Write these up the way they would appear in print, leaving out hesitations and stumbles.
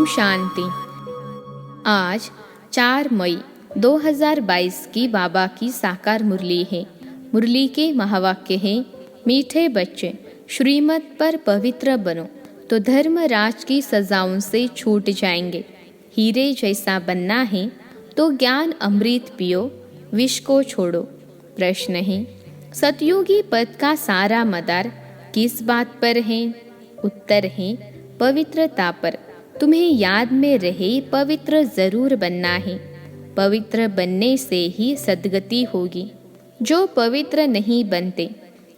ओम शांति। आज 4 मई 2022 की बाबा की साकार मुरली है। मुरली के महावाक्य है, मीठे बच्चे श्रीमत पर पवित्र बनो तो धर्मराज की सजाओं से छूट जाएंगे। हीरे जैसा बनना है तो ज्ञान अमृत पियो, विष को छोड़ो। प्रश्न है, सतयुगी पद का सारा मदार किस बात पर है? उत्तर है, पवित्रता पर। तुम्हें याद में रहे पवित्र जरूर बनना है। पवित्र बनने से ही सद्गति होगी। जो पवित्र नहीं बनते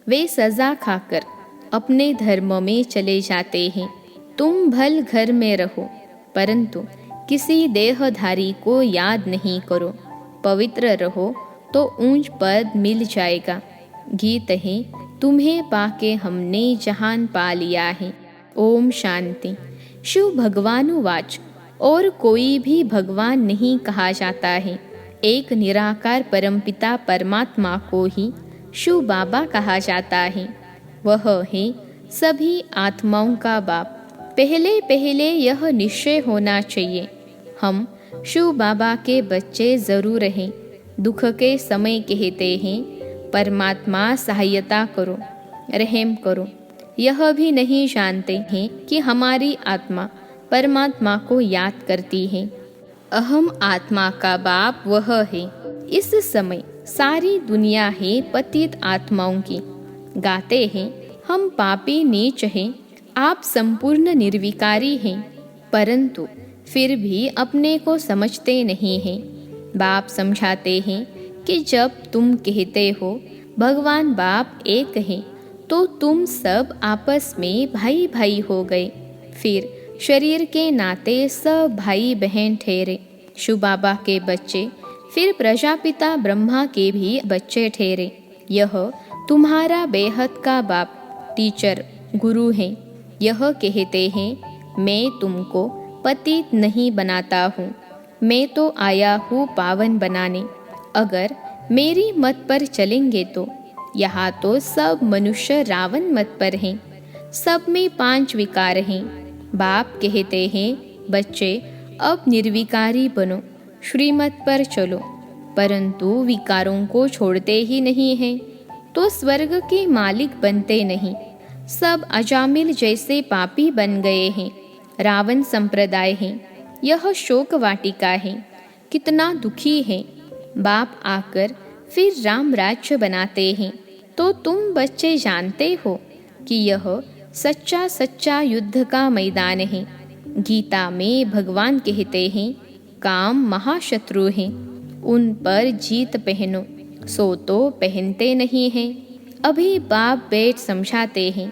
वे सजा खाकर अपने धर्म में चले जाते हैं। तुम भल घर में रहो परंतु किसी देहधारी को याद नहीं करो। पवित्र रहो तो ऊंच पद मिल जाएगा। गीत है, तुम्हें पाके हमने जहान पा लिया है। ओम शांति। शिव भगवानुवाच, और कोई भी भगवान नहीं कहा जाता है। एक निराकार परमपिता परमात्मा को ही शिव बाबा कहा जाता है। वह है सभी आत्माओं का बाप। पहले पहले यह निश्चय होना चाहिए, हम शिव बाबा के बच्चे जरूर हैं। दुख के समय कहते हैं, परमात्मा सहायता करो, रहम करो। यह भी नहीं जानते हैं कि हमारी आत्मा परमात्मा को याद करती है। अहम आत्मा का बाप वह है। इस समय सारी दुनिया है पतित आत्माओं की। गाते हैं, हम पापी नीच हैं, आप संपूर्ण निर्विकारी हैं, परंतु फिर भी अपने को समझते नहीं हैं। बाप समझाते हैं कि जब तुम कहते हो भगवान बाप एक है तो तुम सब आपस में भाई भाई हो गए। फिर शरीर के नाते सब भाई बहन ठहरे। शिव बाबा के बच्चे फिर प्रजापिता ब्रह्मा के भी बच्चे ठहरे। यह तुम्हारा बेहद का बाप टीचर गुरु है। यह कहते हैं, मैं तुमको पतित नहीं बनाता हूँ, मैं तो आया हूँ पावन बनाने। अगर मेरी मत पर चलेंगे तो यहाँ तो सब मनुष्य रावण मत पर हैं। सब में 5 विकार हैं। बाप कहते हैं, बच्चे अब निर्विकारी बनो, श्रीमत पर चलो। परंतु विकारों को छोड़ते ही नहीं हैं तो स्वर्ग के मालिक बनते नहीं। सब अजामिल जैसे पापी बन गए हैं। रावण संप्रदाय है। यह शोक वाटिका है। कितना दुखी है। बाप आकर फिर राम राज्य बनाते हैं तो तुम बच्चे जानते हो कि यह सच्चा सच्चा युद्ध का मैदान है। गीता में भगवान कहते हैं, काम महाशत्रु हैं, उन पर जीत पहनो। सो तो पहनते नहीं हैं। अभी बाप बैठ समझाते हैं,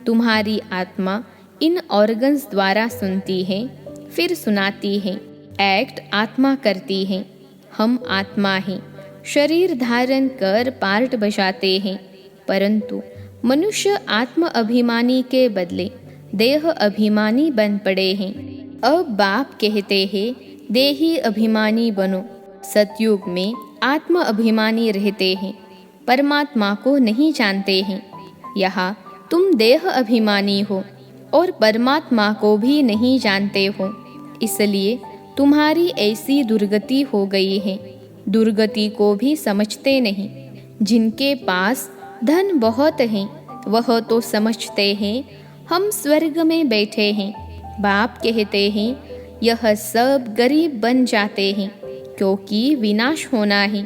तुम्हारी आत्मा इन ऑर्गन्स द्वारा सुनती है, फिर सुनाती है। एक्ट आत्मा करती है। हम आत्मा हैं, शरीर धारण कर पार्ट बजाते हैं, परंतु मनुष्य आत्म अभिमानी के बदले देह अभिमानी बन पड़े हैं। अब बाप कहते हैं, देही अभिमानी बनो। सतयुग में आत्म अभिमानी रहते हैं, परमात्मा को नहीं जानते हैं। यहाँ तुम देह अभिमानी हो और परमात्मा को भी नहीं जानते हो, इसलिए तुम्हारी ऐसी दुर्गति हो गई है। दुर्गति को भी समझते नहीं। जिनके पास धन बहुत है वह तो समझते हैं हम स्वर्ग में बैठे हैं। बाप कहते हैं, यह सब गरीब बन जाते हैं क्योंकि विनाश होना है।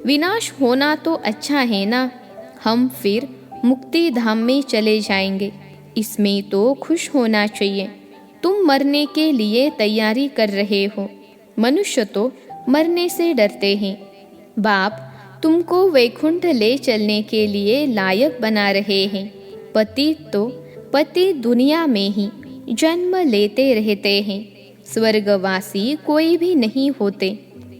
विनाश होना तो अच्छा है ना, हम फिर मुक्ति धाम में चले जाएंगे। इसमें तो खुश होना चाहिए। तुम मरने के लिए तैयारी कर रहे हो। मनुष्य तो मरने से डरते हैं। बाप तुमको वैकुंठ ले चलने के लिए लायक बना रहे हैं। पति दुनिया में ही जन्म लेते रहते हैं। स्वर्गवासी कोई भी नहीं होते।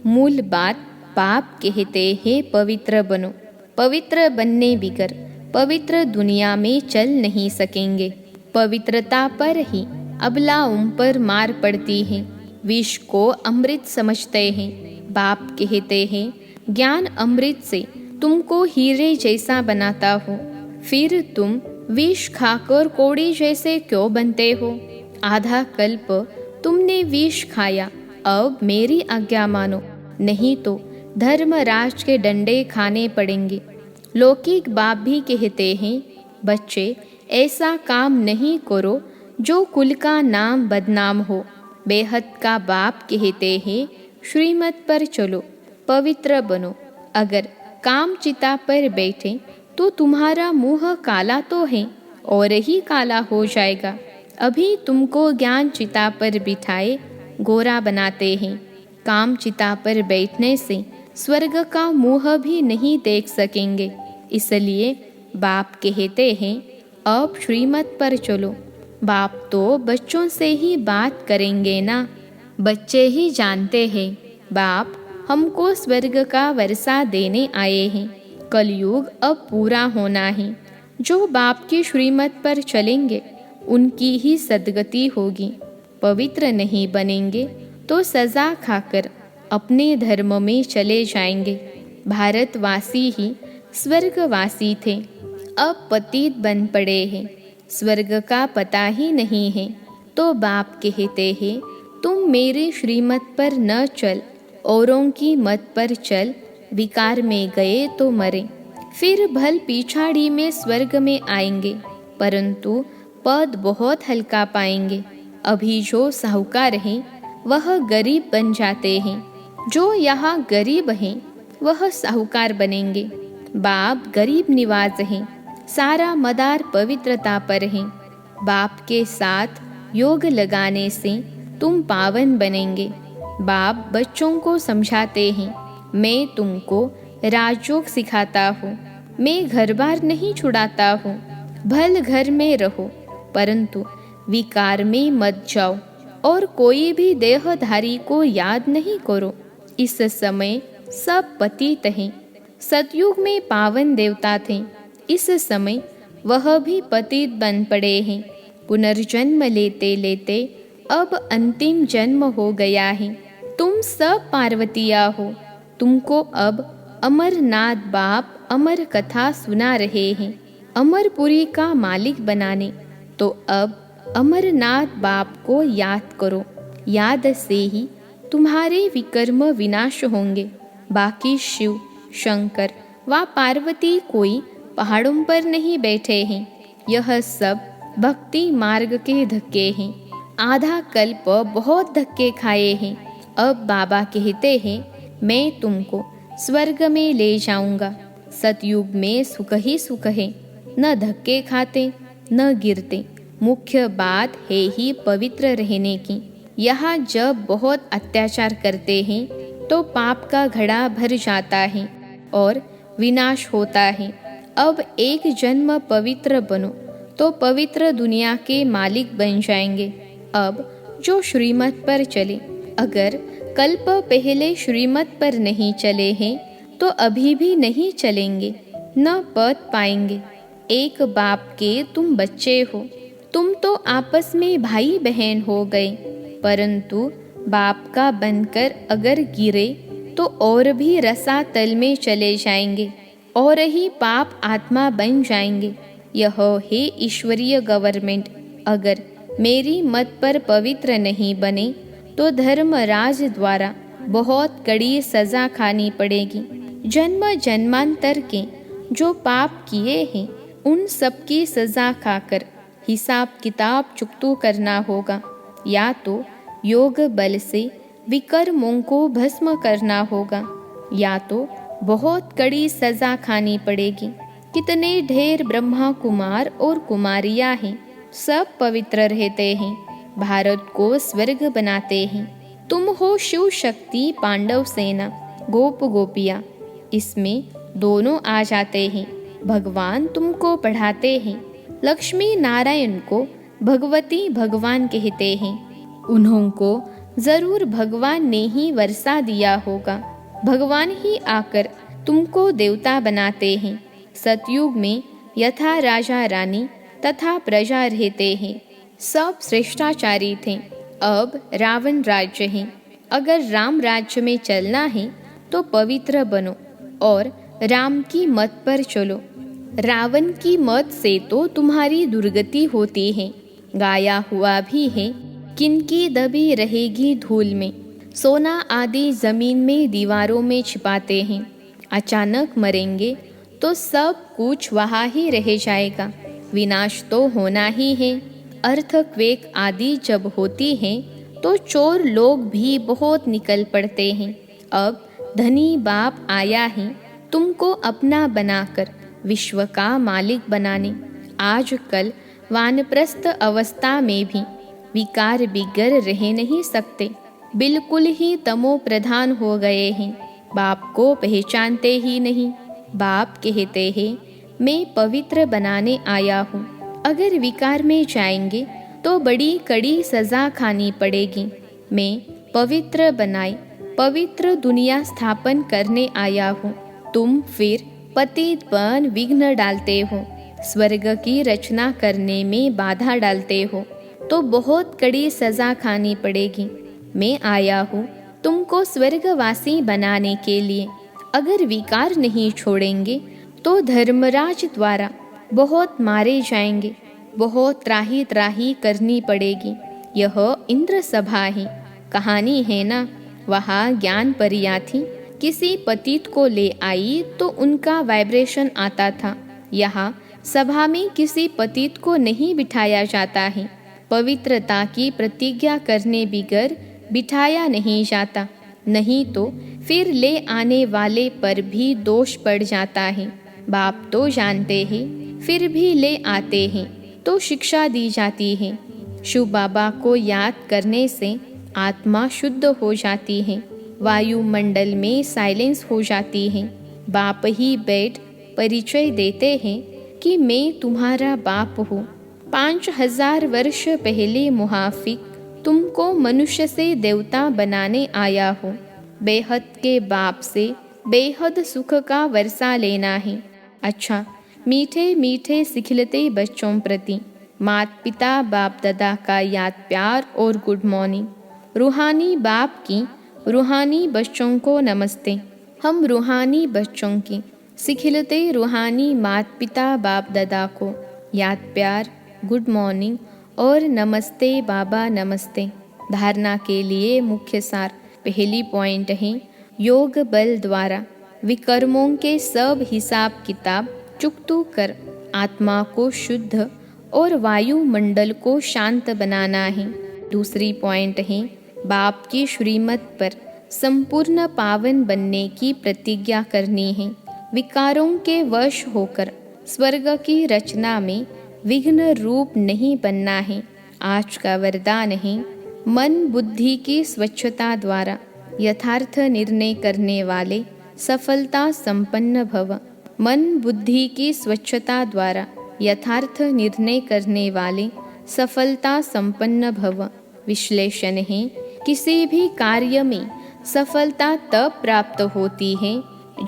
मूल बात बाप कहते हैं, पवित्र बनो। पवित्र बनने बिगर पवित्र दुनिया में चल नहीं सकेंगे। पवित्रता पर ही अबलाओं पर मार पड़ती है। विष को अमृत समझते हैं। बाप कहते हैं, ज्ञान अमृत से तुमको हीरे जैसा बनाता हो, फिर तुम विष खाकर कोड़ी जैसे क्यों बनते हो? आधा कल्प तुमने विष खाया, अब मेरी आज्ञा मानो, नहीं तो धर्मराज के डंडे खाने पड़ेंगे। लौकिक बाप भी कहते हैं, बच्चे ऐसा काम नहीं करो जो कुल का नाम बदनाम हो। बेहद का बाप कहते हैं, श्रीमत पर चलो, पवित्र बनो। अगर काम चिता पर बैठे तो तुम्हारा मुंह काला तो है और ही काला हो जाएगा। अभी तुमको ज्ञान चिता पर बिठाए गोरा बनाते हैं। काम चिता पर बैठने से स्वर्ग का मुंह भी नहीं देख सकेंगे। इसलिए बाप कहते हैं, अब श्रीमत पर चलो। बाप तो बच्चों से ही बात करेंगे ना। बच्चे ही जानते हैं बाप हमको स्वर्ग का वर्षा देने आए हैं। कलयुग अब पूरा होना है। जो बाप की श्रीमत पर चलेंगे उनकी ही सद्गति होगी। पवित्र नहीं बनेंगे तो सजा खाकर अपने धर्म में चले जाएंगे। भारतवासी ही स्वर्गवासी थे, अब पतित बन पड़े हैं। स्वर्ग का पता ही नहीं है तो बाप कहते हैं, तुम मेरी श्रीमत पर न चल, औरों की मत पर चल। विकार में गए तो मरे, फिर भल पिछाड़ी में स्वर्ग में आएंगे, परंतु पद बहुत हल्का पाएंगे। अभी जो साहूकार हैं वह गरीब बन जाते हैं, जो यहाँ गरीब हैं वह साहूकार बनेंगे। बाप गरीब निवाज हैं, सारा मदार पवित्रता पर है। बाप के साथ योग लगाने से तुम पावन बनेंगे। बाप बच्चों को समझाते हैं, मैं तुमको राजयोग सिखाता हूँ, मैं घर बार नहीं छुड़ाता हूँ। भल घर में रहो, परंतु विकार में मत जाओ और कोई भी देहधारी को याद नहीं करो। इस समय सब पतित हैं। सतयुग में पावन देवता थे, इस समय वह भी पतित बन पड़े हैं। पुनर्जन्म लेते लेते अब अंतिम जन्म हो गया है। तुम सब पार्वतिया हो। तुमको अब अमरनाथ बाप अमर कथा सुना रहे हैं, अमरपुरी का मालिक बनाने। तो अब अमरनाथ बाप को याद करो, याद से ही तुम्हारे विकर्म विनाश होंगे। बाकी शिव शंकर व पार्वती कोई पहाड़ों पर नहीं बैठे हैं। यह सब भक्ति मार्ग के धक्के हैं। आधा कल्प बहुत धक्के खाए हैं। अब बाबा कहते हैं, मैं तुमको स्वर्ग में ले जाऊंगा। सतयुग में सुख ही सुख है, न धक्के खाते न गिरते। मुख्य बात है ही पवित्र रहने की। यहाँ जब बहुत अत्याचार करते हैं तो पाप का घड़ा भर जाता है और विनाश होता है। अब एक जन्म पवित्र बनो तो पवित्र दुनिया के मालिक बन जाएंगे। अब जो श्रीमत पर चले, अगर कल्प पहले श्रीमत पर नहीं चले हैं तो अभी भी नहीं चलेंगे, न पद पाएंगे। एक बाप के तुम बच्चे हो, तुम तो आपस में भाई बहन हो गए, परंतु बाप का बनकर अगर गिरे तो और भी रसातल में चले जाएंगे और ही पाप आत्मा बन जाएंगे। यह है ईश्वरीय गवर्नमेंट। अगर मेरी मत पर पवित्र नहीं बने तो धर्मराज द्वारा बहुत कड़ी सजा खानी पड़ेगी। जन्म जन्मांतर के जो पाप किए हैं उन सब की सजा खाकर हिसाब किताब चुकतू करना होगा, या तो योग बल से विकर्मों को भस्म करना होगा, या तो बहुत कड़ी सजा खानी पड़ेगी। कितने ढेर ब्रह्मा कुमार और कुमारियां हैं, सब पवित्र रहते हैं, भारत को स्वर्ग बनाते हैं। तुम हो शिव शक्ति पांडव सेना गोप गोपिया, इसमें दोनों आ जाते हैं। भगवान तुमको पढ़ाते हैं। लक्ष्मी नारायण को भगवती भगवान कहते हैं। उन्हों को जरूर भगवान ने ही वर्षा दिया होगा। भगवान ही आकर तुमको देवता बनाते हैं। सतयुग में यथा राजा रानी तथा प्रजा रहते हैं, सब श्रेष्ठाचारी थे। अब रावण राज्य है। अगर राम राज्य में चलना है तो पवित्र बनो और राम की मत पर चलो। रावण की मत से तो तुम्हारी दुर्गति होती है। गाया हुआ भी है, किनकी दबी रहेगी धूल में। सोना आदि जमीन में दीवारों में छिपाते हैं। अचानक मरेंगे तो सब कुछ वहाँ ही रह जाएगा। विनाश तो होना ही है। अर्थक्वेक आदि जब होती हैं तो चोर लोग भी बहुत निकल पड़ते हैं। अब धनी बाप आया है तुमको अपना बनाकर विश्व का मालिक बनाने। आजकल वानप्रस्थ अवस्था में भी विकार बिगर रह नहीं सकते, बिल्कुल ही तमो प्रधान हो गए हैं। बाप को पहचानते ही नहीं। बाप कहते हैं मैं पवित्र बनाने आया हूँ। अगर विकार में जाएंगे तो बड़ी कड़ी सजा खानी पड़ेगी। मैं पवित्र बनाए पवित्र दुनिया स्थापन करने आया हूँ। तुम फिर पतितपन विघ्न डालते हो, स्वर्ग की रचना करने में बाधा डालते हो तो बहुत कड़ी सजा खानी पड़ेगी। मैं आया हूँ तुमको स्वर्गवासी बनाने के लिए। अगर विकार नहीं छोड़ेंगे तो धर्मराज द्वारा बहुत मारे जाएंगे, बहुत त्राही त्राही करनी पड़ेगी। यह इंद्र सभा है, कहानी है ना। वहाँ ज्ञान परिया थी, किसी पतित को ले आई तो उनका वाइब्रेशन आता था। यहाँ सभा में किसी पतित को नहीं बिठाया जाता है। पवित्रता की प्रतिज्ञा करने बिगर बिठाया नहीं जाता, नहीं तो फिर ले आने वाले पर भी दोष पड़ जाता है। बाप तो जानते हैं, फिर भी ले आते हैं तो शिक्षा दी जाती है। शिव बाबा को याद करने से आत्मा शुद्ध हो जाती है, वायुमंडल में साइलेंस हो जाती है। बाप ही बैठ परिचय देते हैं कि मैं तुम्हारा बाप हूँ। 5000 वर्ष पहले मुहाफिक तुमको मनुष्य से देवता बनाने आया हूँ। बेहद के बाप से बेहद सुख का वर्षा लेना है। अच्छा, मीठे मीठे सिखलते बच्चों प्रति माता पिता बाप दादा का याद प्यार और गुड मॉर्निंग। रूहानी बाप की रूहानी बच्चों को नमस्ते। हम रूहानी बच्चों की सिखलते रूहानी माता पिता बाप दादा को याद प्यार, गुड मॉर्निंग और नमस्ते बाबा नमस्ते। धारणा के लिए मुख्य सार। पहली पॉइंट है योग बल द्वारा विकर्मों के सब हिसाब किताब चुकतू कर आत्मा को शुद्ध और वायुमंडल को शांत बनाना है। दूसरी पॉइंट है बाप की श्रीमत पर संपूर्ण पावन बनने की प्रतिज्ञा करनी है। विकारों के वश होकर स्वर्ग की रचना में विघ्न रूप नहीं बनना है। आज का वरदान है मन बुद्धि की स्वच्छता द्वारा यथार्थ निर्णय करने वाले सफलता संपन्न भव। मन बुद्धि की स्वच्छता द्वारा यथार्थ निर्णय करने वाले सफलता संपन्न भव। विश्लेषण है किसी भी कार्य में सफलता तब प्राप्त होती है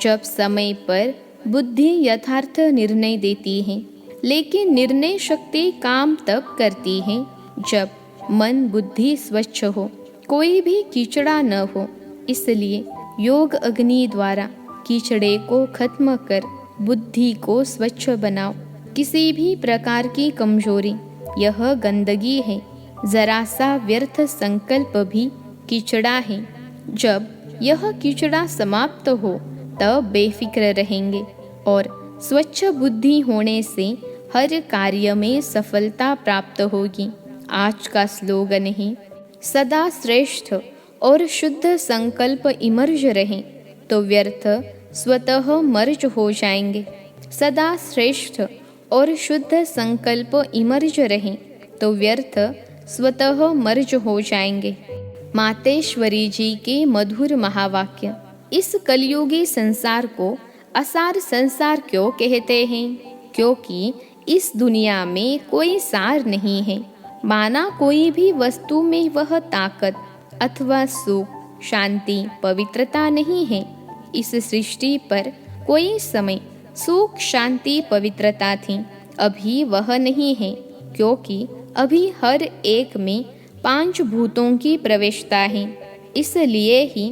जब समय पर बुद्धि यथार्थ निर्णय देती है, लेकिन निर्णय शक्ति काम तब करती है जब मन बुद्धि स्वच्छ हो, कोई भी कीचड़ा न हो। इसलिए योग अग्नि द्वारा कीचड़े को खत्म कर बुद्धि को स्वच्छ बनाओ। किसी भी प्रकार की कमजोरी यह गंदगी है, जरा सा व्यर्थ संकल्प भी कीचड़ा है। जब यह कीचड़ा समाप्त हो तब बेफिक्र रहेंगे और स्वच्छ बुद्धि होने से हर कार्य में सफलता प्राप्त होगी। आज का स्लोगन है सदा श्रेष्ठ और शुद्ध संकल्प इमर्ज रहें तो व्यर्थ स्वतः मर्ज हो जाएंगे। सदा श्रेष्ठ और शुद्ध संकल्प इमर्ज रहें तो व्यर्थ स्वतः मर्ज हो जाएंगे। मातेश्वरी जी के मधुर महावाक्य। इस कलयुगी संसार को असार संसार क्यों कहते हैं? क्योंकि इस दुनिया में कोई सार नहीं है। माना कोई भी वस्तु में वह ताकत अथवा सुख, शांति, पवित्रता नहीं है। इस सृष्टि पर कोई समय सुख, शांति, पवित्रता थी, अभी वह नहीं है, क्योंकि अभी हर एक में 5 भूतों की प्रवेशता है। इसलिए ही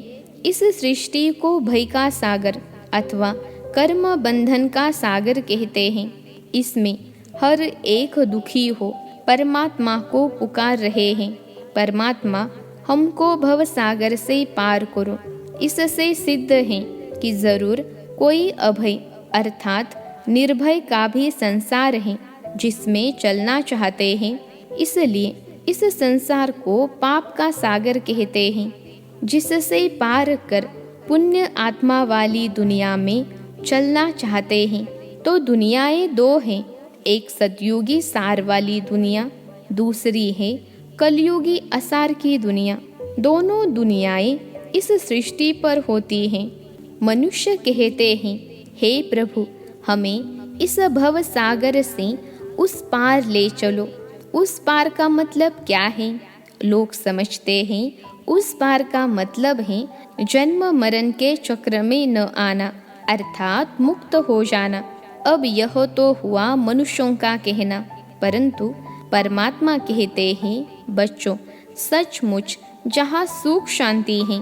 इस सृष्टि को भय का सागर अथवा कर्म बंधन का सागर कहते हैं। इसमें हर एक दुखी हो परमात्मा को पुकार रहे हैं। परमात्मा हमको भव सागर से पार करो। इससे सिद्ध है कि जरूर कोई अभय अर्थात निर्भय का भी संसार है जिसमें चलना चाहते हैं। इसलिए इस संसार को पाप का सागर कहते हैं, जिससे पार कर पुण्य आत्मा वाली दुनिया में चलना चाहते हैं। तो दुनियाएं दो हैं, एक सतयुगी सार वाली दुनिया, दूसरी है कलयुगी असार की दुनिया। दोनों दुनियाएं इस सृष्टि पर होती हैं। मनुष्य कहते हैं, हे प्रभु, हमें इस भव सागर से उस पार ले चलो। उस पार का मतलब क्या है? लोग समझते हैं उस पार का मतलब है जन्म मरण के चक्र में न आना, अर्थात मुक्त हो जाना। अब यह तो हुआ मनुष्यों का कहना, परंतु परमात्मा कहते हैं, बच्चों, सचमुच जहाँ सुख शांति है,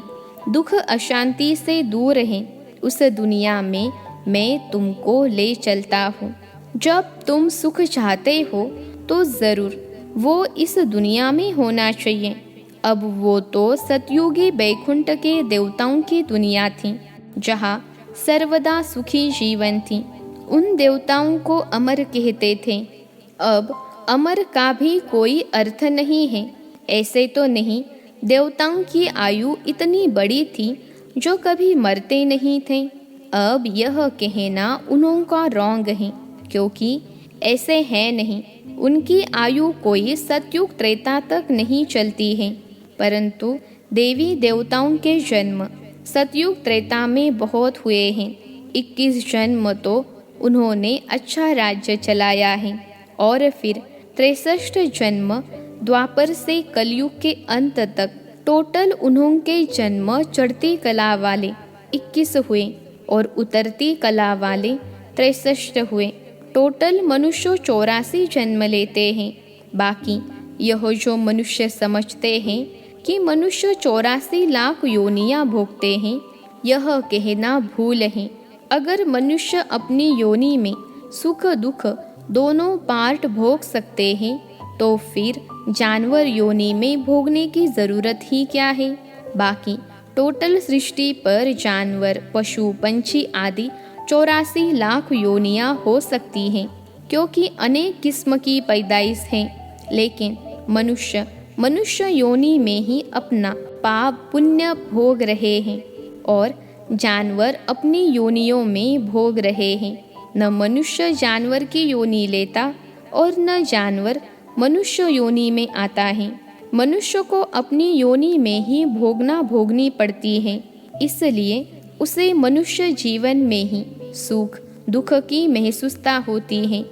दुख अशांति से दूर है, उस दुनिया में मैं तुमको ले चलता हूँ। जब तुम सुख चाहते हो तो जरूर वो इस दुनिया में होना चाहिए। अब वो तो सतयुगी बैकुंठ के देवताओं की दुनिया थी, जहाँ सर्वदा सुखी जीवन थी। उन देवताओं को अमर कहते थे। अब अमर का भी कोई अर्थ नहीं है। ऐसे तो नहीं, देवताओं की आयु इतनी बड़ी थी जो कभी मरते नहीं थे। अब यह कहना उन्हों का रॉन्ग है, क्योंकि ऐसे है नहीं। उनकी आयु कोई सतयुग त्रेता तक नहीं चलती है, परंतु देवी देवताओं के जन्म सतयुग त्रेता में बहुत हुए हैं। 21 जन्म तो उन्होंने अच्छा राज्य चलाया है, और फिर 63 जन्म द्वापर से कलयुग के अंत तक टोटल उन्होंने जन्म चढ़ती कला वाले 21 हुए और उतरती कला वाले 63 हुए। टोटल मनुष्य 84 जन्म लेते हैं। बाकी यह जो मनुष्य समझते हैं कि मनुष्य 84 लाख योनियां भोगते हैं, यह कहना भूल है। अगर मनुष्य अपनी योनि में सुख दुख दोनों पार्ट भोग सकते हैं, तो फिर जानवर योनि में भोगने की जरूरत ही क्या है? बाकी टोटल सृष्टि पर जानवर, पशु, पंछी आदि 84 लाख योनियां हो सकती हैं, क्योंकि अनेक किस्म की पैदाइश है। लेकिन मनुष्य योनि में ही अपना पाप पुण्य भोग रहे हैं, और जानवर अपनी योनियों में भोग रहे हैं। न मनुष्य जानवर की योनि लेता और न जानवर मनुष्य योनि में आता है। मनुष्य को अपनी योनि में ही भोगनी पड़ती है, इसलिए उसे मनुष्य जीवन में ही सुख दुख की महसूसता होती है।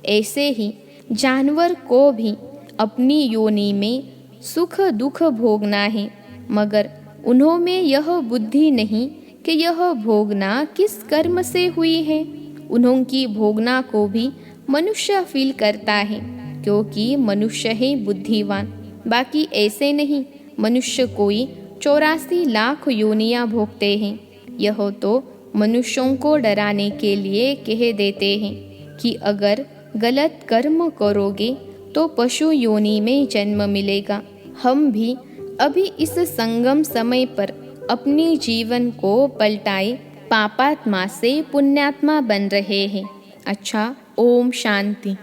ऐसे ही जानवर को भी अपनी योनि में सुख दुख भोगना है, मगर उन्हों में यह बुद्धि नहीं कि यह भोगना किस कर्म से हुई है। उन्हों की भोगना को भी मनुष्य फील करता है, क्योंकि मनुष्य है बुद्धिवान। बाकी ऐसे नहीं, मनुष्य कोई 84 लाख योनियां भोगते हैं। यह तो मनुष्यों को डराने के लिए कह देते हैं कि अगर गलत कर्म करोगे तो पशु योनि में जन्म मिलेगा। हम भी अभी इस संगम समय पर अपनी जीवन को पलटाए पापात्मा से पुण्यात्मा बन रहे हैं। अच्छा, ओम शांति।